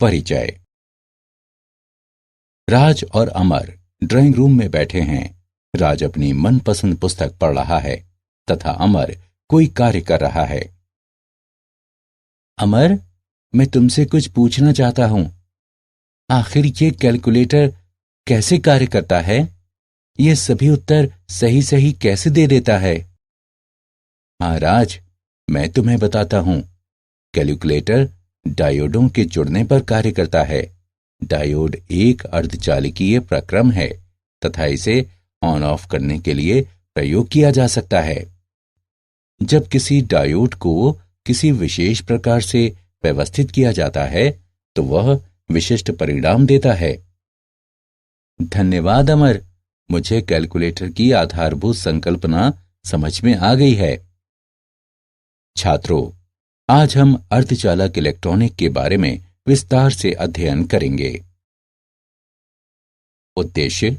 परिचय। राज और अमर drawing room में बैठे हैं। राज अपनी मनपसंद पुस्तक पढ़ रहा है तथा अमर कोई कार्य कर रहा है। अमर, मैं तुमसे कुछ पूछना चाहता हूं। आखिर ये कैलकुलेटर कैसे कार्य करता है? ये सभी उत्तर सही सही कैसे दे देता है? हाँ राज, मैं तुम्हें बताता हूं। कैलकुलेटर डायोडों के जुड़ने पर कार्य करता है। डायोड एक अर्धचालकीय प्रक्रम है तथा इसे ऑन ऑफ करने के लिए प्रयोग किया जा सकता है। जब किसी डायोड को किसी विशेष प्रकार से व्यवस्थित किया जाता है तो वह विशिष्ट परिणाम देता है। धन्यवाद अमर, मुझे कैलकुलेटर की आधारभूत संकल्पना समझ में आ गई है। छात्रों, आज हम अर्धचालक इलेक्ट्रॉनिक के बारे में विस्तार से अध्ययन करेंगे। उद्देश्य: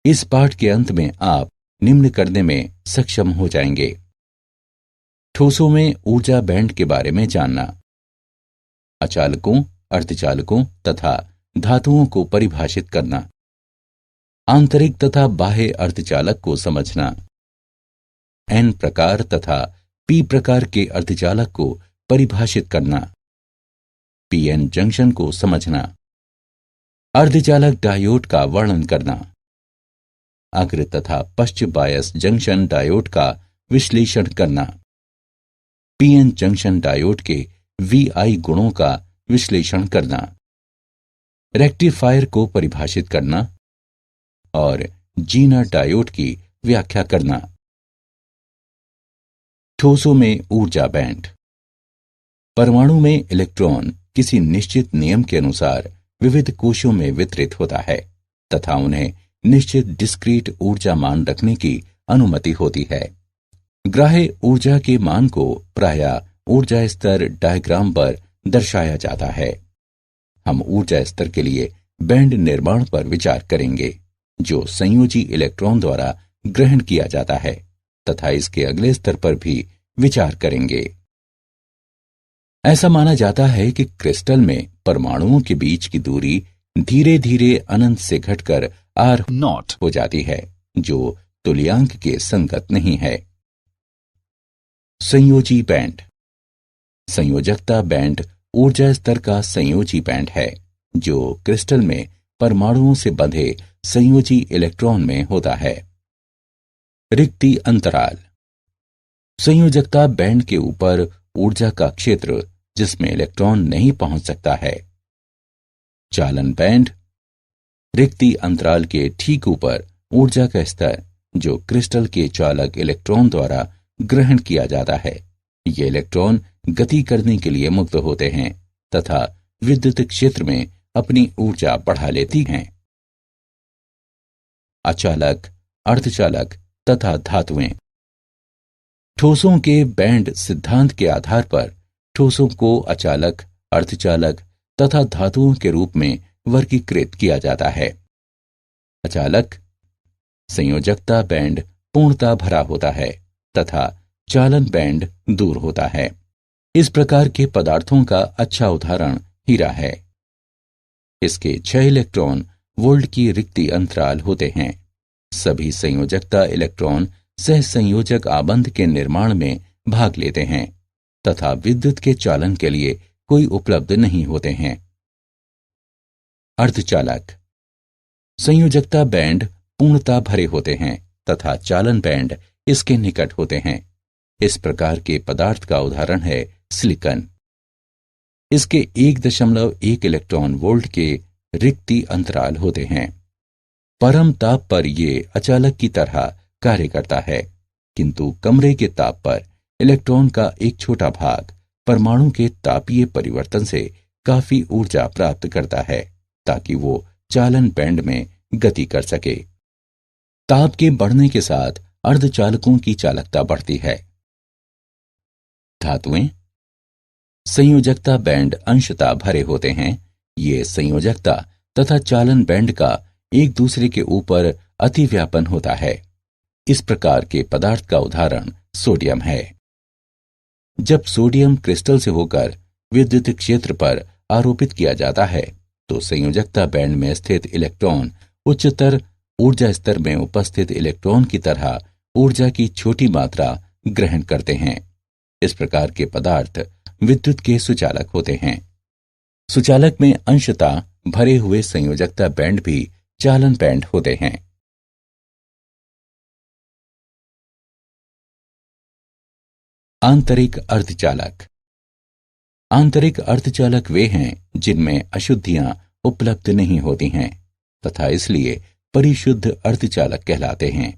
इस पाठ के अंत में आप निम्न करने में सक्षम हो जाएंगे। ठोसों में ऊर्जा बैंड के बारे में जानना, अचालकों, अर्धचालकों तथा धातुओं को परिभाषित करना, आंतरिक तथा बाह्य अर्धचालक को समझना, एन प्रकार तथा पी प्रकार के अर्धचालक को परिभाषित करना, पीएन जंक्शन को समझना, अर्धचालक डायोड का वर्णन करना, अग्र तथा पश्च बायस जंक्शन डायोड का विश्लेषण करना, पीएन जंक्शन डायोड के वीआई गुणों का विश्लेषण करना, रेक्टिफायर को परिभाषित करना और जीनर डायोड की व्याख्या करना। ठोसों में ऊर्जा बैंड। परमाणु में इलेक्ट्रॉन किसी निश्चित नियम के अनुसार विविध कोशों में वितरित होता है तथा उन्हें निश्चित डिस्क्रीट ऊर्जा मान रखने की अनुमति होती है। ग्राह्य ऊर्जा के मान को प्रायः ऊर्जा स्तर डायग्राम पर दर्शाया जाता है। हम ऊर्जा स्तर के लिए बैंड निर्माण पर विचार करेंगे जो संयोजी इलेक्ट्रॉन द्वारा ग्रहण किया जाता है तथा इसके अगले स्तर पर भी विचार करेंगे। ऐसा माना जाता है कि क्रिस्टल में परमाणुओं के बीच की दूरी धीरे धीरे अनंत से घटकर आर नॉट हो जाती है जो तुल्यांक के संगत नहीं है। संयोजी बैंड। संयोजकता बैंड ऊर्जा स्तर का संयोजी बैंड है जो क्रिस्टल में परमाणुओं से बंधे संयोजी इलेक्ट्रॉन में होता है। रिक्ति अंतराल। संयोजकता बैंड के ऊपर ऊर्जा का क्षेत्र जिसमें इलेक्ट्रॉन नहीं पहुंच सकता है। चालन बैंड। रिक्ति अंतराल के ठीक ऊपर ऊर्जा का स्तर जो क्रिस्टल के चालक इलेक्ट्रॉन द्वारा ग्रहण किया जाता है। ये इलेक्ट्रॉन गति करने के लिए मुक्त होते हैं तथा विद्युत क्षेत्र में अपनी ऊर्जा बढ़ा लेती हैं। अचालक, अर्धचालक तथा धातुएं। ठोसों के बैंड सिद्धांत के आधार पर ठोसों को अचालक, अर्धचालक तथा धातुओं के रूप में वर्गीकृत किया जाता है। अचालक। संयोजकता बैंड पूर्णतः भरा होता है तथा चालन बैंड दूर होता है। इस प्रकार के पदार्थों का अच्छा उदाहरण हीरा है। इसके 6 इलेक्ट्रॉन वोल्ट की रिक्ति अंतराल होते हैं। सभी संयोजकता इलेक्ट्रॉन सहसंयोजक आबंध के निर्माण में भाग लेते हैं तथा विद्युत के चालन के लिए कोई उपलब्ध नहीं होते हैं। अर्धचालक। संयोजकता बैंड पूर्णतः भरे होते हैं तथा चालन बैंड इसके निकट होते हैं। इस प्रकार के पदार्थ का उदाहरण है सिलिकॉन। इसके 1.1 इलेक्ट्रॉन वोल्ट के रिक्ति अंतराल होते हैं। परम ताप पर यह अचालक की तरह कार्य करता है किंतु कमरे के ताप पर इलेक्ट्रॉन का एक छोटा भाग परमाणु के तापीय परिवर्तन से काफी ऊर्जा प्राप्त करता है ताकि वो चालन बैंड में गति कर सके। ताप के बढ़ने के साथ अर्धचालकों की चालकता बढ़ती है। धातुएं। संयोजकता बैंड अंशतः भरे होते हैं। ये संयोजकता तथा चालन बैंड का एक दूसरे के ऊपर अतिव्यापन होता है। इस प्रकार के पदार्थ का उदाहरण सोडियम है। जब सोडियम क्रिस्टल से होकर विद्युत क्षेत्र पर आरोपित किया जाता है तो संयोजकता बैंड में स्थित इलेक्ट्रॉन उच्चतर ऊर्जा स्तर में उपस्थित इलेक्ट्रॉन की तरह ऊर्जा की छोटी मात्रा ग्रहण करते हैं। इस प्रकार के पदार्थ विद्युत के सुचालक होते हैं। सुचालक में अंशतः भरे हुए संयोजकता बैंड भी चालन बैंड होते हैं। आंतरिक अर्धचालक। आंतरिक अर्धचालक वे हैं जिनमें अशुद्धियां उपलब्ध नहीं होती हैं तथा इसलिए परिशुद्ध अर्धचालक कहलाते हैं।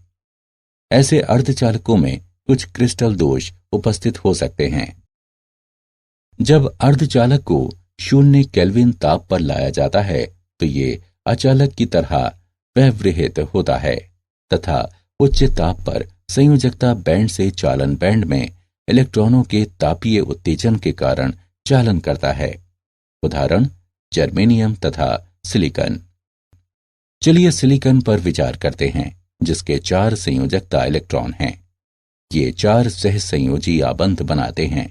ऐसे अर्धचालकों में कुछ क्रिस्टल दोष उपस्थित हो सकते हैं। जब अर्धचालक को 0 केल्विन ताप पर लाया जाता है तो ये अचालक की तरह व्यवहित होता है तथा उच्च ताप पर संयोजकता बैंड से चालन बैंड में इलेक्ट्रॉनों के तापीय उत्तेजन के कारण चालन करता है। उदाहरण जर्मेनियम तथा सिलिकॉन। चलिए सिलिकॉन पर विचार करते हैं जिसके 4 संयोजकता इलेक्ट्रॉन हैं। ये 4 सहसंयोजी आबंध बनाते हैं।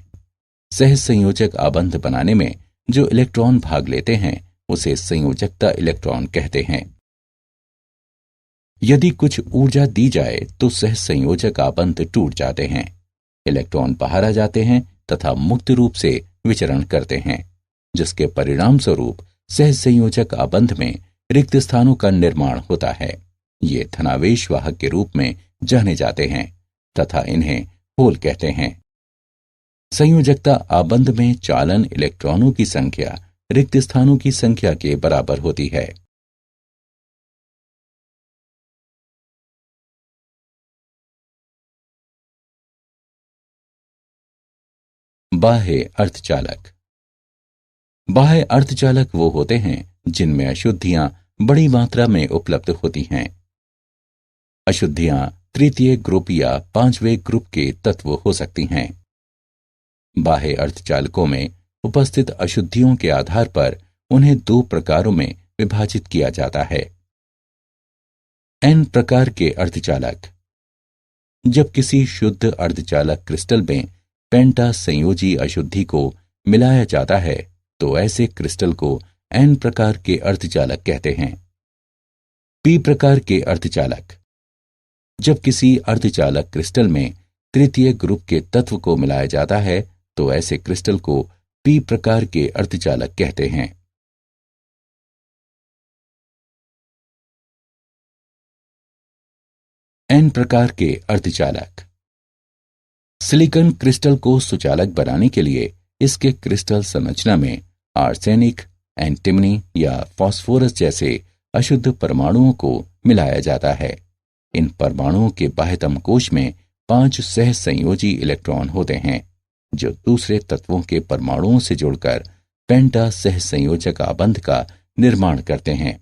सहसंयोजक आबंध बनाने में जो इलेक्ट्रॉन भाग लेते हैं उसे संयोजकता इलेक्ट्रॉन कहते हैं। यदि कुछ ऊर्जा दी जाए तो सहसंयोजक आबंध टूट जाते हैं, इलेक्ट्रॉन बाहर आ जाते हैं तथा मुक्त रूप से विचरण करते हैं, जिसके परिणाम स्वरूप सहसंयोजक आबंध में रिक्त स्थानों का निर्माण होता है। ये धनावेश वाहक के रूप में जाने जाते हैं तथा इन्हें होल कहते हैं। संयोजकता आबंध में चालन इलेक्ट्रॉनों की संख्या रिक्त स्थानों की संख्या के बराबर होती है। बाह्य अर्धचालक। बाह्य अर्धचालक वो होते हैं जिनमें अशुद्धियां बड़ी मात्रा में उपलब्ध होती हैं। अशुद्धियां तृतीय ग्रुप या 5वें ग्रुप के तत्व हो सकती हैं। बाह्य अर्धचालकों में उपस्थित अशुद्धियों के आधार पर उन्हें 2 प्रकारों में विभाजित किया जाता है। एन प्रकार के अर्धचालक। जब किसी शुद्ध अर्धचालक क्रिस्टल में पेंटा संयोजी अशुद्धि को मिलाया जाता है तो ऐसे क्रिस्टल को एन प्रकार के अर्धचालक कहते हैं। पी प्रकार के अर्धचालक। जब किसी अर्धचालक क्रिस्टल में तृतीय ग्रुप के तत्व को मिलाया जाता है तो ऐसे क्रिस्टल को पी प्रकार के अर्धचालक कहते हैं। एन प्रकार के अर्धचालक। सिलिकॉन क्रिस्टल को सुचालक बनाने के लिए इसके क्रिस्टल संरचना में आर्सेनिक, एंटिमनी या फास्फोरस जैसे अशुद्ध परमाणुओं को मिलाया जाता है। इन परमाणुओं के बाह्यतम कोश में 5 सहसंयोजी इलेक्ट्रॉन होते हैं जो दूसरे तत्वों के परमाणुओं से जुड़कर पेंटा सहसंयोजक आबंध का निर्माण करते हैं।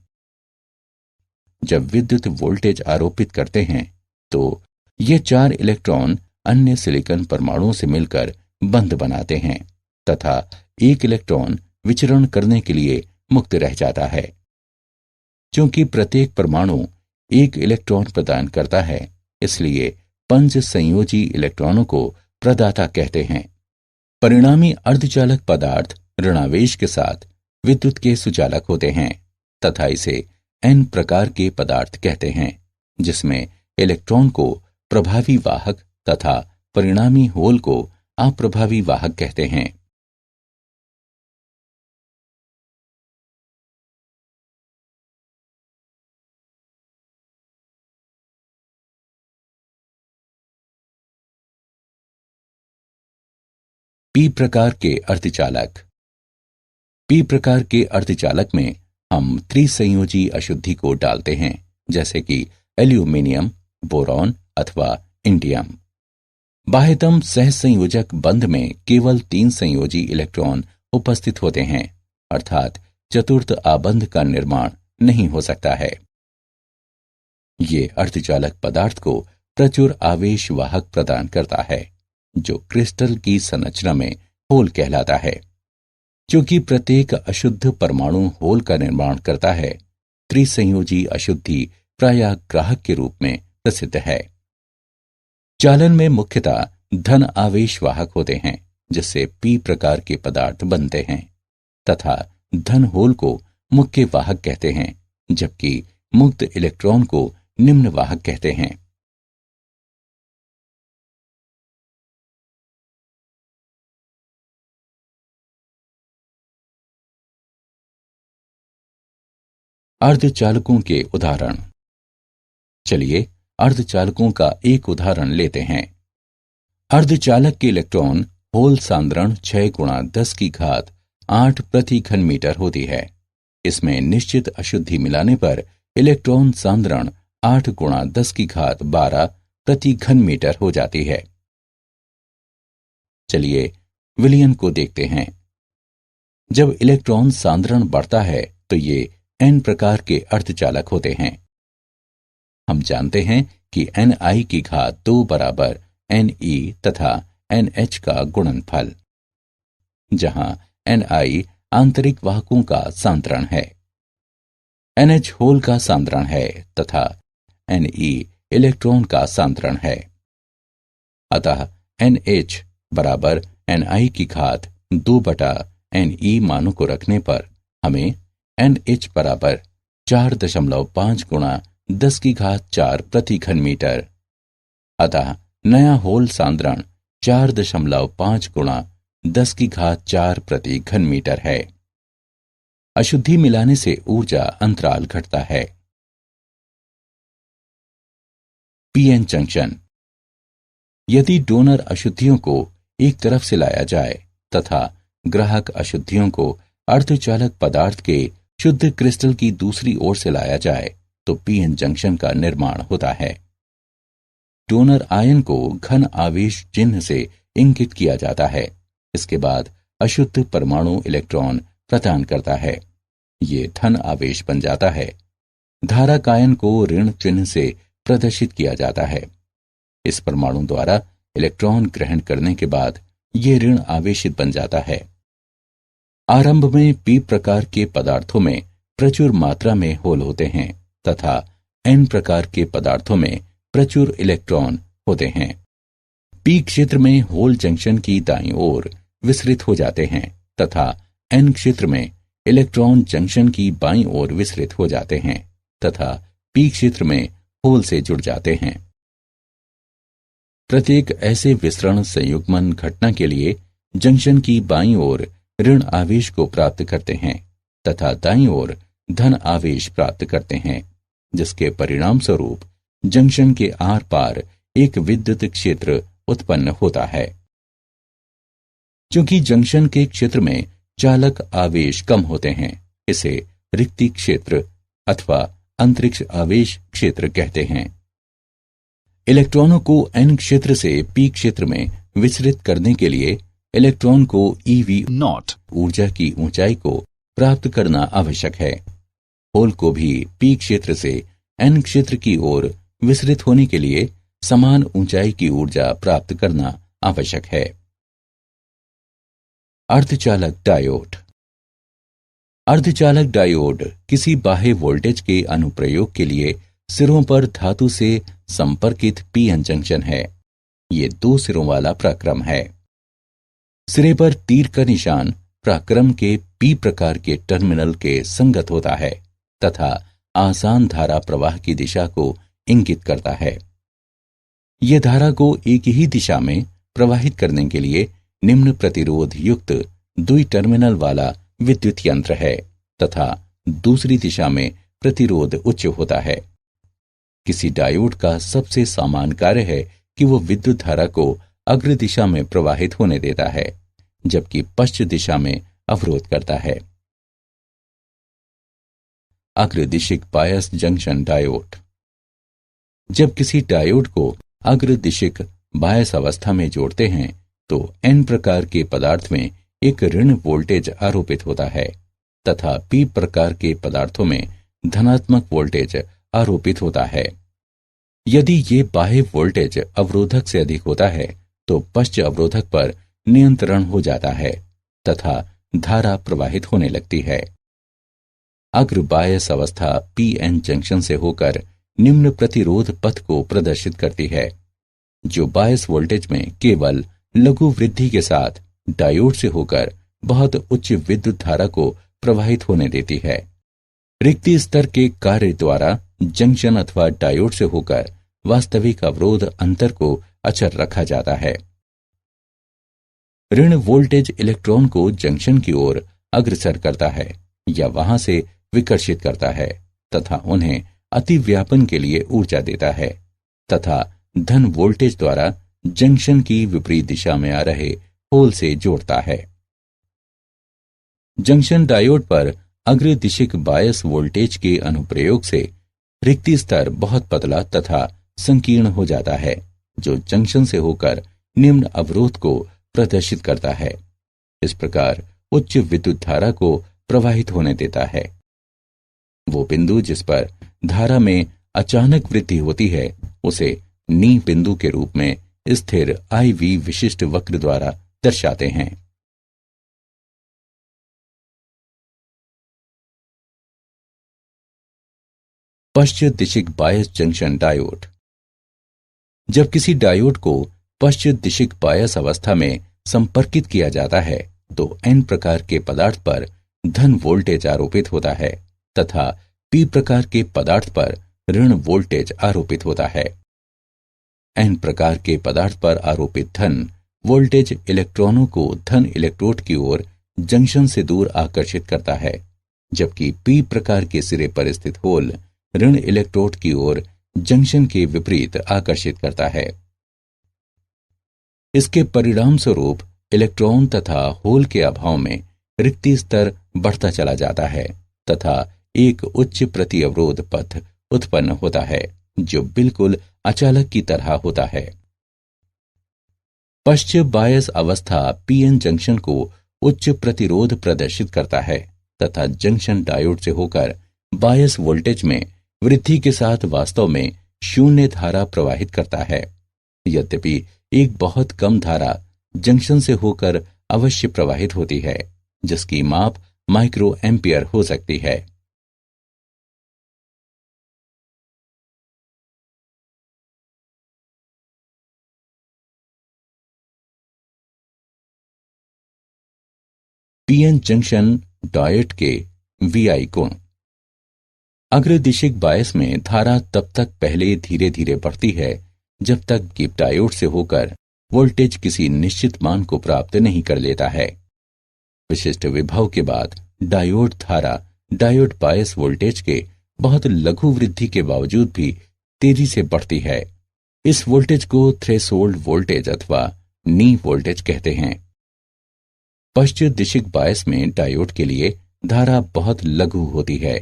जब विद्युत वोल्टेज आरोपित करते हैं तो ये 4 इलेक्ट्रॉन अन्य सिलिकॉन परमाणुओं से मिलकर बंध बनाते हैं तथा एक इलेक्ट्रॉन विचरण करने के लिए मुक्त रह जाता है। क्योंकि प्रत्येक परमाणु एक इलेक्ट्रॉन प्रदान करता है इसलिए 5 संयोजी इलेक्ट्रॉनों को प्रदाता कहते हैं। परिणामी अर्धचालक पदार्थ ऋणावेश के साथ विद्युत के सुचालक होते हैं तथा इसे एन प्रकार के पदार्थ कहते हैं जिसमें इलेक्ट्रॉन को प्रभावी वाहक तथा परिणामी होल को अप्रभावी वाहक कहते हैं। पी प्रकार के अर्धचालक। पी प्रकार के अर्धचालक में हम त्रिसंयोजी अशुद्धि को डालते हैं जैसे कि एल्यूमिनियम, बोरॉन अथवा इंडियम। बाह्यतम सहसंयोजक बंध में केवल 3 संयोजी इलेक्ट्रॉन उपस्थित होते हैं अर्थात चतुर्थ आबंध का निर्माण नहीं हो सकता है। ये अर्धचालक पदार्थ को प्रचुर आवेश वाहक प्रदान करता है जो क्रिस्टल की संरचना में होल कहलाता है। क्योंकि प्रत्येक अशुद्ध परमाणु होल का निर्माण करता है, त्रिसंयोजी अशुद्धि प्रायः ग्राहक के रूप में प्रसिद्ध है। चालन में मुख्यतः धन आवेश वाहक होते हैं जिससे पी प्रकार के पदार्थ बनते हैं, तथा धन होल को मुख्य वाहक कहते हैं, जबकि मुक्त इलेक्ट्रॉन को निम्न वाहक कहते हैं। अर्धचालकों के उदाहरण। चलिए अर्धचालकों का एक उदाहरण लेते हैं। अर्धचालक के इलेक्ट्रॉन होल सांद्रण 6 गुणा 10 की घात 8 प्रति घन मीटर होती है। इसमें निश्चित अशुद्धि मिलाने पर इलेक्ट्रॉन सांद्रण 8 गुणा 10 की घात 12 प्रति घन मीटर हो जाती है। चलिए विलयन को देखते हैं। जब इलेक्ट्रॉन सांद्रण बढ़ता है तो ये n प्रकार के अर्धचालक होते हैं। हम जानते हैं कि Ni की घात 2 बराबर Ne तथा NH का गुणनफल, जहां Ni आंतरिक वाहकों का सांद्रण है, NH होल का सांद्रण है तथा Ne इलेक्ट्रॉन का सांद्रण है। अतः NH बराबर Ni की घात 2 बटा Ne मानों को रखने पर हमें NH बराबर 4.5 गुणा 10 की घात 4 प्रति घन मीटर, अतः नया होल सांद्रण 4.5 गुणा 10 की घात 4 प्रति घन मीटर है। अशुद्धि मिलाने से ऊर्जा अंतराल घटता है। PN junction. यदि डोनर अशुद्धियों को एक तरफ से लाया जाए तथा ग्राहक अशुद्धियों को अर्धचालक पदार्थ के शुद्ध क्रिस्टल की दूसरी ओर से लाया जाए तो पीएन जंक्शन का निर्माण होता है। डोनर आयन को घन आवेश चिन्ह से इंगित किया जाता है। इसके बाद अशुद्ध परमाणु इलेक्ट्रॉन प्रदान करता है। ये धन आवेश बन जाता है। धारक आयन को ऋण चिन्ह से प्रदर्शित किया जाता है। इस परमाणु द्वारा इलेक्ट्रॉन ग्रहण करने के बाद ये ऋण आवेशित बन जाता है। आरंभ में पी प्रकार के पदार्थों में प्रचुर मात्रा में होल होते हैं तथा एन प्रकार के पदार्थों में प्रचुर इलेक्ट्रॉन होते हैं। पी क्षेत्र में होल जंक्शन की दाईं ओर विसरित हो जाते हैं तथा एन क्षेत्र में इलेक्ट्रॉन जंक्शन की बाईं ओर विसरित हो जाते हैं तथा पी क्षेत्र में होल से जुड़ जाते हैं। प्रत्येक ऐसे विसरण संयुग्मन घटना के लिए जंक्शन की बाईं ओर ऋण आवेश को प्राप्त करते हैं तथा दाईं ओर धन आवेश प्राप्त करते हैं, जिसके परिणाम स्वरूप जंक्शन के आर पार एक विद्युत क्षेत्र उत्पन्न होता है। क्योंकि जंक्शन के क्षेत्र में चालक आवेश कम होते हैं, इसे रिक्ति क्षेत्र अथवा अंतरिक्ष आवेश क्षेत्र कहते हैं। इलेक्ट्रॉनों को एन क्षेत्र से पी क्षेत्र में विचलित करने के लिए इलेक्ट्रॉन को eV0 ऊर्जा की ऊंचाई को प्राप्त करना आवश्यक है। होल को भी पी क्षेत्र से एन क्षेत्र की ओर विचलित होने के लिए समान ऊंचाई की ऊर्जा प्राप्त करना आवश्यक है। अर्धचालक डायोड। अर्धचालक डायोड किसी बाह्य वोल्टेज के अनुप्रयोग के लिए सिरों पर धातु से संपर्कित पीएन जंक्शन है। ये 2 सिरों वाला प्रक्रम है। सिरे पर तीर का निशान प्रक्रम के पी प्रकार के टर्मिनल के संगत होता है तथा आसान धारा प्रवाह की दिशा को इंगित करता है। यह धारा को एक ही दिशा में प्रवाहित करने के लिए निम्न प्रतिरोध युक्त 2 टर्मिनल वाला विद्युत यंत्र है तथा दूसरी दिशा में प्रतिरोध उच्च होता है। किसी डायोड का सबसे सामान्य कार्य है कि वो विद्युत धारा को अग्र दिशा में प्रवाहित होने देता है, जबकि पश्चिम दिशा में अवरोध करता है। अग्रदिशिक बायस जंक्शन डायोड। जब किसी डायोड को अग्रदिशिक बायस अवस्था में जोड़ते हैं तो एन प्रकार के पदार्थ में एक ऋण वोल्टेज आरोपित होता है तथा पी प्रकार के पदार्थों में धनात्मक वोल्टेज आरोपित होता है। यदि ये बाह्य वोल्टेज अवरोधक से अधिक होता है तो पश्च अवरोधक पर नियंत्रण हो जाता है तथा धारा प्रवाहित होने लगती है। अग्र बायस अवस्था पीएन जंक्शन से होकर निम्न प्रतिरोध पथ को प्रदर्शित करती है, जो बायस वोल्टेज में केवल लघु वृद्धि के साथ डायोड से होकर बहुत उच्च विद्युत धारा को प्रवाहित होने देती है। रिक्ति स्तर के कार्य द्वारा जंक्शन अथवा डायोड से होकर वास्तविक अवरोध अंतर को अचर रखा जाता है। ऋण वोल्टेज इलेक्ट्रॉन को जंक्शन की ओर अग्रसर करता है या वहां से विकर्षित करता है तथा उन्हें अतिव्यापन के लिए ऊर्जा देता है तथा धन वोल्टेज द्वारा जंक्शन की विपरीत दिशा में आ रहे होल से जोड़ता है। जंक्शन डायोड पर अग्रदिशिक बायस वोल्टेज के अनुप्रयोग से रिक्ति स्तर बहुत पतला तथा संकीर्ण हो जाता है, जो जंक्शन से होकर निम्न अवरोध को प्रदर्शित करता है। इस प्रकार उच्च विद्युत धारा को प्रवाहित होने देता है। वो बिंदु जिस पर धारा में अचानक वृद्धि होती है उसे नी बिंदु के रूप में स्थिर IV विशिष्ट वक्र द्वारा दर्शाते हैं। पश्चिम दिशिक बायस जंक्शन डायोड। जब किसी डायोड को पश्चिम दिशिक बायस अवस्था में संपर्कित किया जाता है तो N प्रकार के पदार्थ पर धन वोल्टेज आरोपित होता है तथा P प्रकार के पदार्थ पर ऋण वोल्टेज आरोपित होता है। N प्रकार के पदार्थ पर आरोपित धन वोल्टेज इलेक्ट्रॉनों को धन इलेक्ट्रोड की ओर जंक्शन से दूर आकर्षित करता है, जबकि P प्रकार के सिरे पर स्थित होल ऋण इलेक्ट्रोड की ओर जंक्शन के विपरीत आकर्षित करता है। इसके परिणाम स्वरूप इलेक्ट्रॉन तथा होल के अभाव में रिक्ति स्तर बढ़ता चला जाता है तथा एक उच्च प्रति अवरोध पथ उत्पन्न होता है जो बिल्कुल अचालक की तरह होता है। पश्चिम बायस अवस्था PN जंक्शन को उच्च प्रतिरोध प्रदर्शित करता है तथा जंक्शन डायोड से होकर बायस वोल्टेज में वृद्धि के साथ वास्तव में शून्य धारा प्रवाहित करता है। यद्यपि एक बहुत कम धारा जंक्शन से होकर अवश्य प्रवाहित होती है, जिसकी माप माइक्रो एम्पियर हो सकती है। PN जंक्शन डायोड के VI गुण। अग्रदिशिक बायस में धारा तब तक पहले धीरे धीरे बढ़ती है जब तक कि डायोड से होकर वोल्टेज किसी निश्चित मान को प्राप्त नहीं कर लेता है। विशिष्ट विभव के बाद डायोड धारा डायोड बायस वोल्टेज के बहुत लघु वृद्धि के बावजूद भी तेजी से बढ़ती है। इस वोल्टेज को थ्रेशोल्ड वोल्टेज अथवा नी वोल्टेज कहते हैं। पश्चिम दिशिक बायस में डायोड के लिए धारा बहुत लघु होती है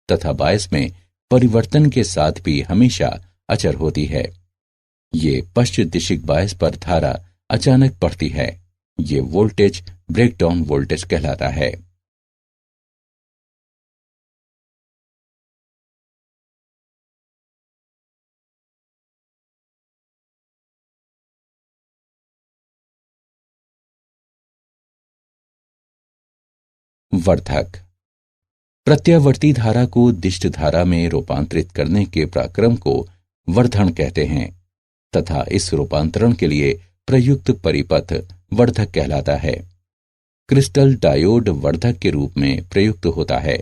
तथा बायस में परिवर्तन के साथ भी हमेशा अचर होती है। ये पश्चिम दिशिक बायस पर धारा अचानक बढ़ती है। ये वोल्टेज ब्रेकडाउन वोल्टेज कहलाता है। वर्धक। प्रत्यावर्ती धारा को दिष्ट धारा में रूपांतरित करने के प्रक्रम को वर्धन कहते हैं तथा इस रूपांतरण के लिए प्रयुक्त परिपथ वर्धक कहलाता है। क्रिस्टल डायोड वर्धक के रूप में प्रयुक्त होता है।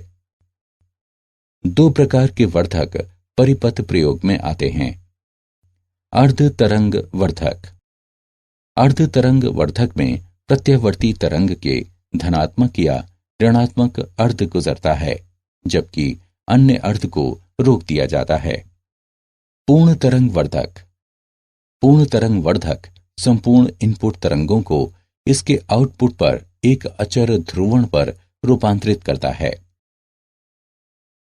दो प्रकार के वर्धक परिपथ प्रयोग में आते हैं। अर्ध तरंग वर्धक। अर्ध तरंग वर्धक में प्रत्यावर्ती तरंग के धनात्मक या ऋणात्मक अर्ध गुजरता है, जबकि अन्य अर्ध को रोक दिया जाता है। पूर्ण तरंग वर्धक। पूर्ण तरंग वर्धक संपूर्ण इनपुट तरंगों को इसके आउटपुट पर एक अचर ध्रुवण पर रूपांतरित करता है।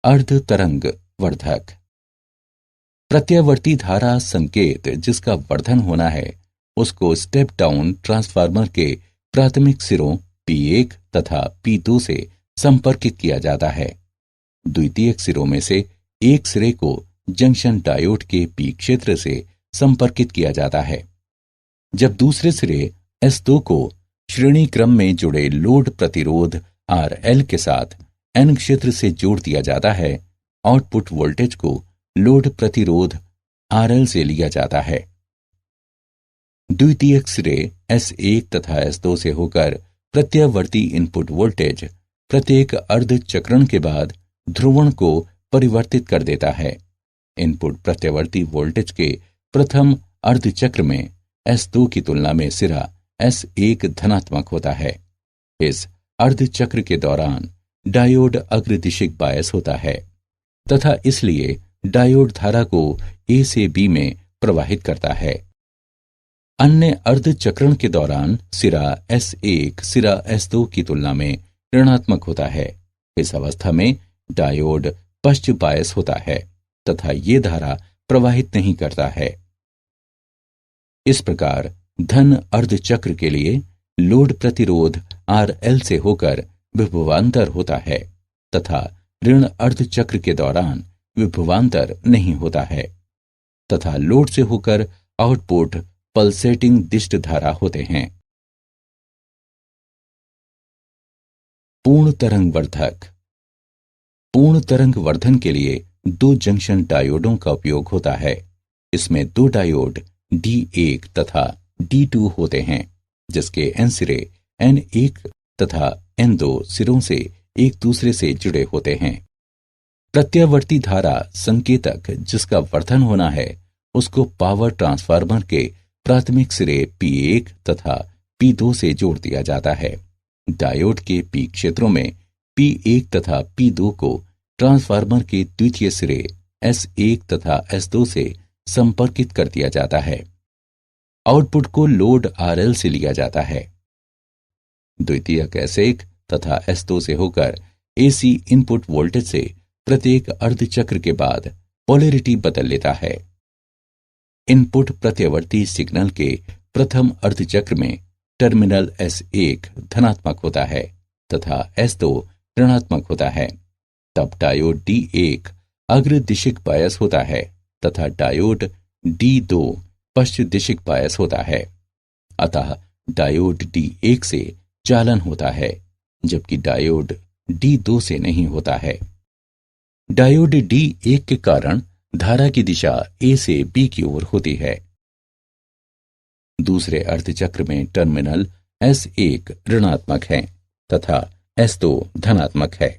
अर्ध तरंग वर्धक। प्रत्यावर्ती धारा संकेत जिसका वर्धन होना है उसको स्टेप डाउन ट्रांसफार्मर के प्राथमिक सिरों P1 तथा P2 से संपर्कित किया जाता है। द्वितीयक सिरों में से एक सिरे को जंक्शन डायोड के P क्षेत्र से संपर्कित किया जाता है, जब दूसरे सिरे S2 को श्रेणी क्रम में जुड़े लोड प्रतिरोध RL के साथ N क्षेत्र से जोड़ दिया जाता है। आउटपुट वोल्टेज को लोड प्रतिरोध RL से लिया जाता है। द्वितीयक सिरे S1 तथा S2 से होकर प्रत्यावर्ती इनपुट वोल्टेज प्रत्येक अर्ध चक्रण के बाद ध्रुवण को परिवर्तित कर देता है। इनपुट प्रत्यावर्ती वोल्टेज के प्रथम अर्ध चक्र में S2 की तुलना में सिरा S1 धनात्मक होता है। इस अर्ध चक्र के दौरान डायोड अग्रदिशिक बायस होता है तथा इसलिए डायोड धारा को A से B में प्रवाहित करता है। अन्य अर्ध चक्रण के दौरान सिरा S1 सिरा S2 की तुलना में ऋणात्मक होता है। इस अवस्था में डायोड पश्च बायस होता है तथा ये धारा प्रवाहित नहीं करता है। इस प्रकार धन अर्ध चक्र के लिए लोड प्रतिरोध RL से होकर विभवांतर होता है तथा ऋण अर्ध चक्र के दौरान विभवांतर नहीं होता है तथा लोड से होकर आउटपुट पल्सेटिंग दिष्ट धारा होते हैं। पूर्ण तरंग वर्धक। पूर्ण तरंग वर्धन के लिए दो जंक्शन डायोडों का उपयोग होता है। इसमें दो डायोड D1 तथा D2 होते हैं जिसके N सिरे N1 तथा N2 सिरों से एक दूसरे से जुड़े होते हैं। प्रत्यावर्ती धारा संकेतक जिसका वर्धन होना है उसको पावर ट्रांसफार्मर के प्राथमिक सिरे P1 तथा P2 से जोड़ दिया जाता है। डायोड के P क्षेत्रों में P1 तथा P2 को ट्रांसफार्मर के द्वितीय सिरे S1 तथा S2 से संपर्कित कर दिया जाता है। आउटपुट को लोड RL से लिया जाता है। द्वितीयक S1 तथा S2 से होकर AC इनपुट वोल्टेज से प्रत्येक अर्धचक्र के बाद पोलैरिटी बदल लेता है। इनपुट प्रत्यावर्ती सिग्नल के प्रथम अर्धचक्र में टर्मिनल S1 धनात्मक होता है तथा S2 ऋणात्मक होता है। तब डायोड D1 अग्रदिशिक बायस होता है तथा डायोड D2 पश्चिम दिशिक बायस होता है। अतः डायोड D1 से चालन होता है जबकि डायोड D2 से नहीं होता है। डायोड D1 के कारण धारा की दिशा A से B की ओर होती है। दूसरे अर्धचक्र में टर्मिनल S1 ऋणात्मक है तथा S2 धनात्मक है।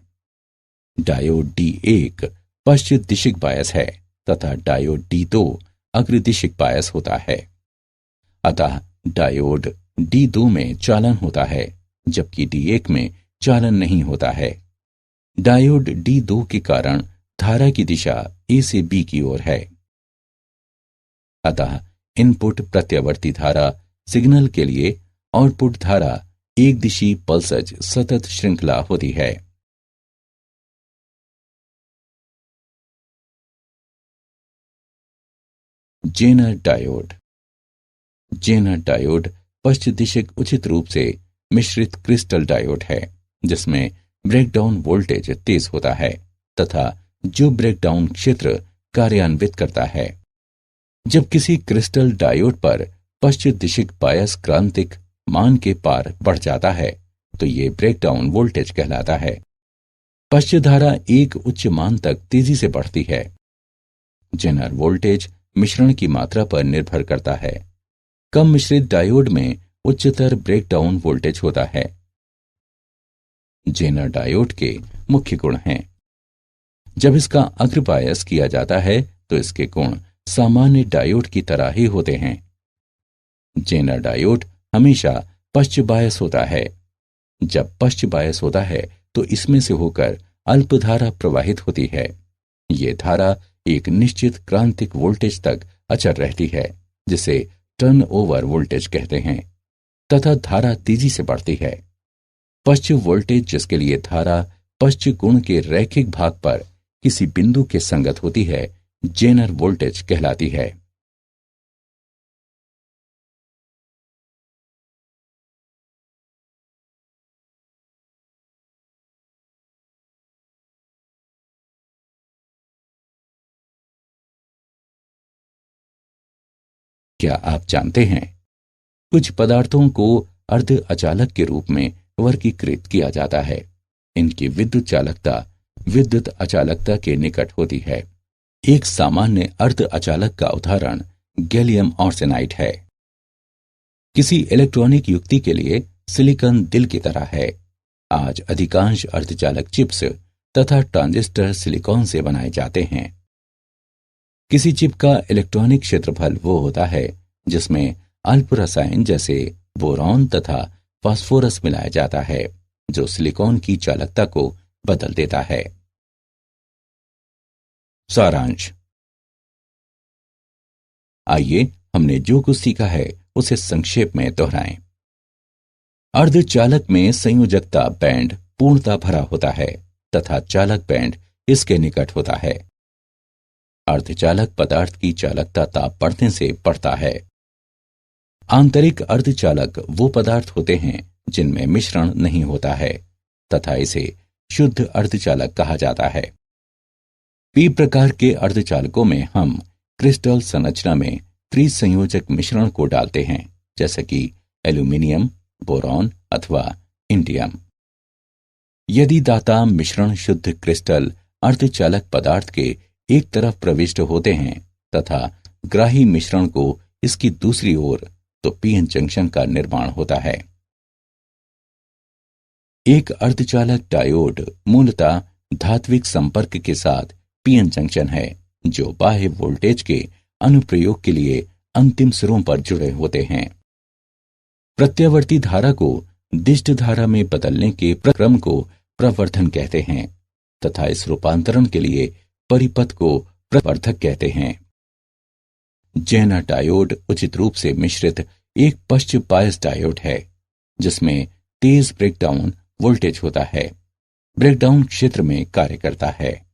डायोड D1 पश्चिम दिशिक बायस है तथा डायोड D2 अग्रदिशिक बायस होता है। अतः डायोड D2 में चालन होता है जबकि D1 में चालन नहीं होता है। डायोड D2 के कारण धारा की दिशा A से B की ओर है। अतः इनपुट प्रत्यावर्ती धारा सिग्नल के लिए आउटपुट धारा एक दिशी पल्सज सतत श्रृंखला होती है। Zener diode. जेनर डायोड पश्चिम दिशिक उचित रूप से मिश्रित क्रिस्टल डायोड है जिसमें ब्रेकडाउन वोल्टेज तेज होता है तथा जो ब्रेकडाउन क्षेत्र कार्यान्वित करता है। जब किसी क्रिस्टल डायोड पर पश्चिम दिशिक बायस क्रांतिक मान के पार बढ़ जाता है तो ये ब्रेकडाउन वोल्टेज कहलाता है। पश्चिम धारा एक उच्च मान तक तेजी से बढ़ती है। जेनर वोल्टेज मिश्रण की मात्रा पर निर्भर करता है। कम मिश्रित डायोड में उच्चतर ब्रेकडाउन वोल्टेज होता है। जेनर डायोड के मुख्य गुण हैं। जब इसका अग्र बायस किया जाता है तो इसके गुण सामान्य डायोड की तरह ही होते हैं। जेनर डायोड हमेशा पश्च बायस होता है। जब पश्च बायस होता है तो इसमें से होकर अल्प धारा प्रवाहित होती है। ये धारा एक निश्चित क्रांतिक वोल्टेज तक अचर रहती है जिसे टर्न ओवर वोल्टेज कहते हैं तथा धारा तेजी से बढ़ती है। पश्च वोल्टेज जिसके लिए धारा पश्च गुण के रैखिक भाग पर किसी बिंदु के संगत होती है जेनर वोल्टेज कहलाती है। क्या आप जानते हैं कुछ पदार्थों को अर्ध अचालक के रूप में वर्गीकृत किया जाता है। इनकी विद्युत चालकता विद्युत अचालकता के निकट होती है। एक सामान्य अर्ध अचालक का उदाहरण गैलियम आर्सेनाइड है। किसी इलेक्ट्रॉनिक युक्ति के लिए सिलिकॉन दिल की तरह है। आज अधिकांश अर्धचालक चिप्स तथा ट्रांजिस्टर सिलिकॉन से बनाए जाते हैं। किसी चिप का इलेक्ट्रॉनिक क्षेत्रफल वो होता है जिसमें अल्प रसायन जैसे बोरॉन तथा फास्फोरस मिलाया जाता है, जो सिलिकॉन की चालकता को बदल देता है। सारांश। आइए हमने जो कुछ सीखा है उसे संक्षेप में दोहराएं। अर्धचालक में संयोजकता बैंड पूर्णता भरा होता है तथा चालक बैंड इसके निकट होता है। अर्धचालक पदार्थ की चालकता ताप बढ़ने से बढ़ता है। आंतरिक अर्धचालक वो पदार्थ होते हैं जिनमें मिश्रण नहीं होता है तथा इसे शुद्ध अर्धचालक कहा जाता है। पी प्रकार के अर्धचालकों में हम क्रिस्टल संरचना में त्रिसंयोजक मिश्रण को डालते हैं, जैसे कि एल्यूमिनियम, बोरॉन अथवा इंडियम। यदि दाता मिश्रण शुद्ध क्रिस्टल अर्धचालक पदार्थ के एक तरफ प्रविष्ट होते हैं तथा ग्राही मिश्रण को इसकी दूसरी ओर, तो पीएन जंक्शन का निर्माण होता है। एक अर्धचालक डायोड मूलतः धात्विक संपर्क के साथ पीएन जंक्शन है, जो बाह्य वोल्टेज के अनुप्रयोग के लिए अंतिम सिरों पर जुड़े होते हैं। प्रत्यावर्ती धारा को दिष्ट धारा में बदलने के प्रक्रम को प्रवर्धन कहते हैं तथा इस रूपांतरण के लिए परिपथ को प्रवर्धक कहते हैं। जेना डायोड उचित रूप से मिश्रित एक पश्च बायस डायोड है, जिसमें तेज ब्रेकडाउन वोल्टेज होता है, ब्रेकडाउन क्षेत्र में कार्य करता है।